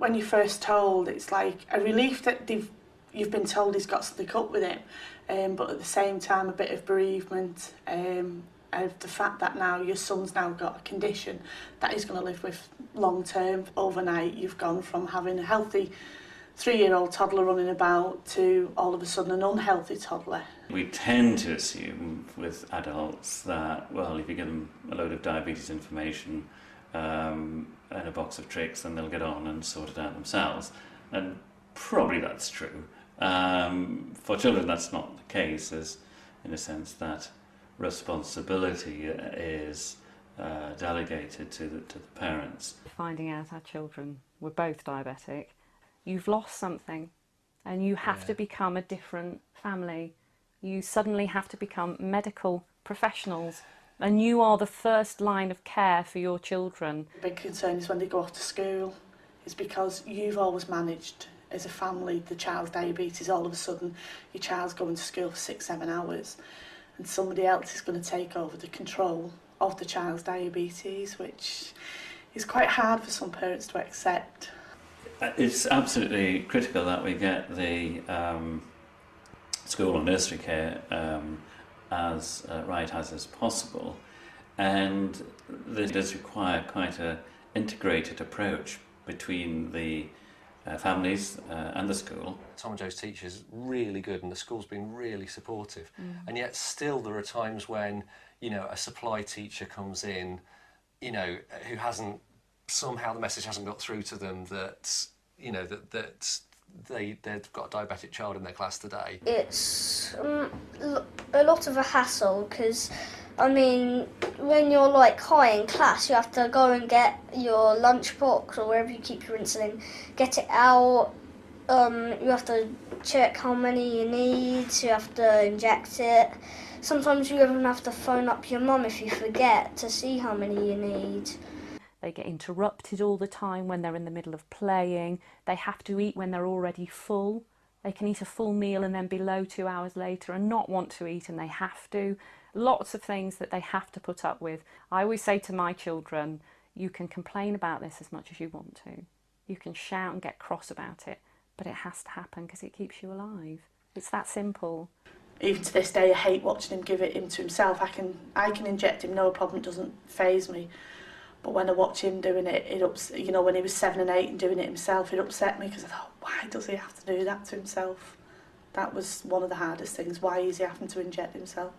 When you're first told, it's like a relief that you've been told he's got something up with him, but at the same time a bit of bereavement of the fact that now your son's now got a condition that he's going to live with long term. Overnight you've gone from having a healthy 3-year-old toddler running about to all of a sudden an unhealthy toddler. We tend to assume with adults that, well, if you give them a load of diabetes information and a box of tricks, then they'll get on and sort it out themselves. And probably that's true. For children that's not the case, as in a sense that responsibility is delegated to the parents. Finding out our children were both diabetic, you've lost something and you have to become a different family. You suddenly have to become medical professionals and you are the first line of care for your children. The big concern is when they go off to school, is because you've always managed as a family the child's diabetes. All of a sudden your child's going to school for 6-7 hours and somebody else is going to take over the control of the child's diabetes, which is quite hard for some parents to accept. It's absolutely critical that we get the school or nursery care as right as possible, and this does require quite an integrated approach between the families and the school. Tom and Joe's teacher's really good and the school's been really supportive, and yet still there are times when, you know, a supply teacher comes in, you know, who hasn't, somehow the message hasn't got through to them that, you know, that they've got a diabetic child in their class today. It's a lot of a hassle because, I mean, when you're like high in class, you have to go and get your lunchbox or wherever you keep your insulin, get it out. You have to check how many you need, you have to inject it. Sometimes you even have to phone up your mum if you forget to see how many you need. They get interrupted all the time when they're in the middle of playing. They have to eat when they're already full. They can eat a full meal and then be low 2 hours later and not want to eat, and they have to. Lots of things that they have to put up with. I always say to my children, you can complain about this as much as you want to. You can shout and get cross about it, but it has to happen because it keeps you alive. It's that simple. Even to this day I hate watching him give it him to himself. I can inject him, no problem, it doesn't faze me. But when I watch him doing it, you know, when he was 7 and 8 and doing it himself, it upset me because I thought, why does he have to do that to himself? That was one of the hardest things. Why is he having to inject himself?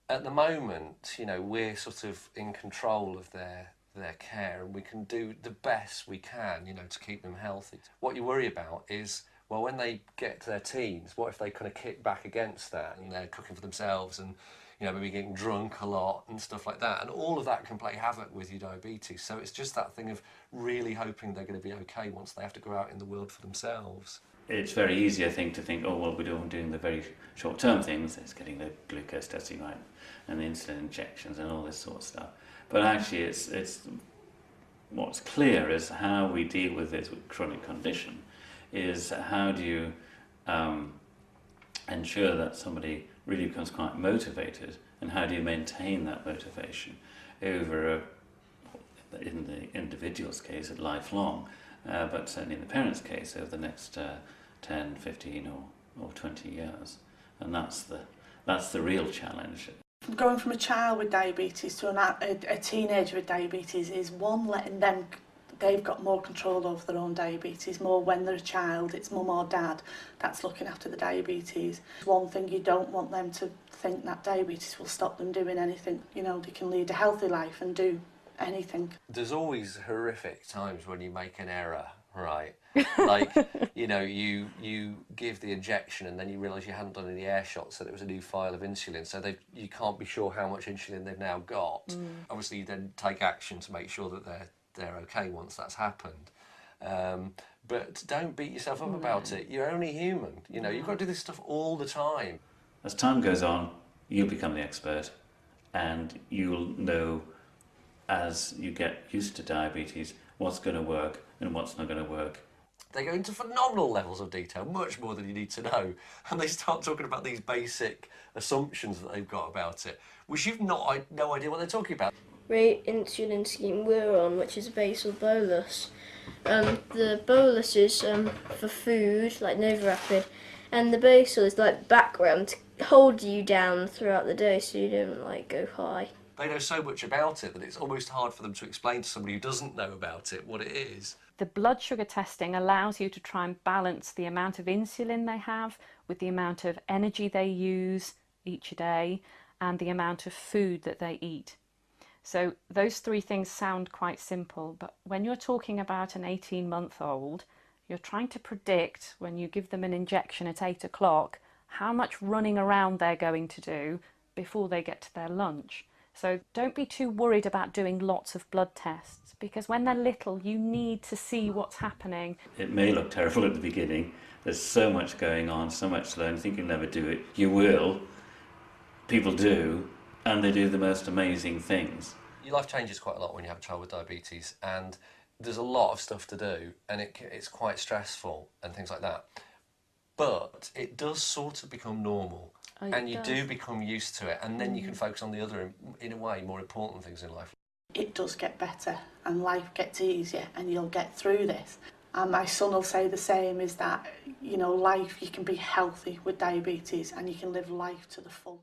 At the moment, you know, we're sort of in control of their care and we can do the best we can, you know, to keep them healthy. What you worry about is, well, when they get to their teens, what if they kind of kick back against that and they're cooking for themselves and, you know, maybe getting drunk a lot and stuff like that, and all of that can play havoc with your diabetes. So it's just that thing of really hoping they're going to be okay once they have to go out in the world for themselves. It's very easy, I think, to think, oh, well, we're doing the very short-term things. It's getting the glucose testing right and the insulin injections and all this sort of stuff. But actually, it's what's clear is how we deal with this chronic condition is how do you ensure that somebody really becomes quite motivated, and how do you maintain that motivation over, in the individual's case, a lifelong, but certainly in the parent's case, over the next 10, 15 or 20 years. And that's the real challenge. Going from a child with diabetes to a teenager with diabetes is one, letting them, they've got more control over their own diabetes, more when they're a child, it's mum or dad that's looking after the diabetes. One thing, you don't want them to think that diabetes will stop them doing anything. You know, they can lead a healthy life and do anything. There's always horrific times when you make an error, right? Like, you know, you give the injection and then you realise you hadn't done any air shots, so it was a new file of insulin, so you can't be sure how much insulin they've now got. Obviously you then take action to make sure that they're okay once that's happened. But don't beat yourself up about it. You're only human. You know, you've got to do this stuff all the time. As time goes on, you'll become the expert, and you'll know, as you get used to diabetes, what's going to work and what's not going to work. They go into phenomenal levels of detail, much more than you need to know, and they start talking about these basic assumptions that they've got about it, which you've no idea what they're talking about. The insulin scheme we're on, which is basal bolus, the bolus is for food, like Nova Rapid, and the basal is like background to hold you down throughout the day so you don't like go high. They know so much about it that it's almost hard for them to explain to somebody who doesn't know about it what it is. The blood sugar testing allows you to try and balance the amount of insulin they have with the amount of energy they use each day and the amount of food that they eat. So those three things sound quite simple, but when you're talking about an 18-month-old, you're trying to predict, when you give them an injection at 8 o'clock, how much running around they're going to do before they get to their lunch. So don't be too worried about doing lots of blood tests, because when they're little, you need to see what's happening. It may look terrible at the beginning. There's so much going on, so much to learn. You think you'll never do it. You will. People do, and they do the most amazing things. Your life changes quite a lot when you have a child with diabetes, and there's a lot of stuff to do, and it's quite stressful and things like that. But it does sort of become normal. And you do become used to it, and then you can focus on the other, in a way, more important things in life. It does get better and life gets easier and you'll get through this. And my son will say the same, is that, you know, life, you can be healthy with diabetes and you can live life to the full.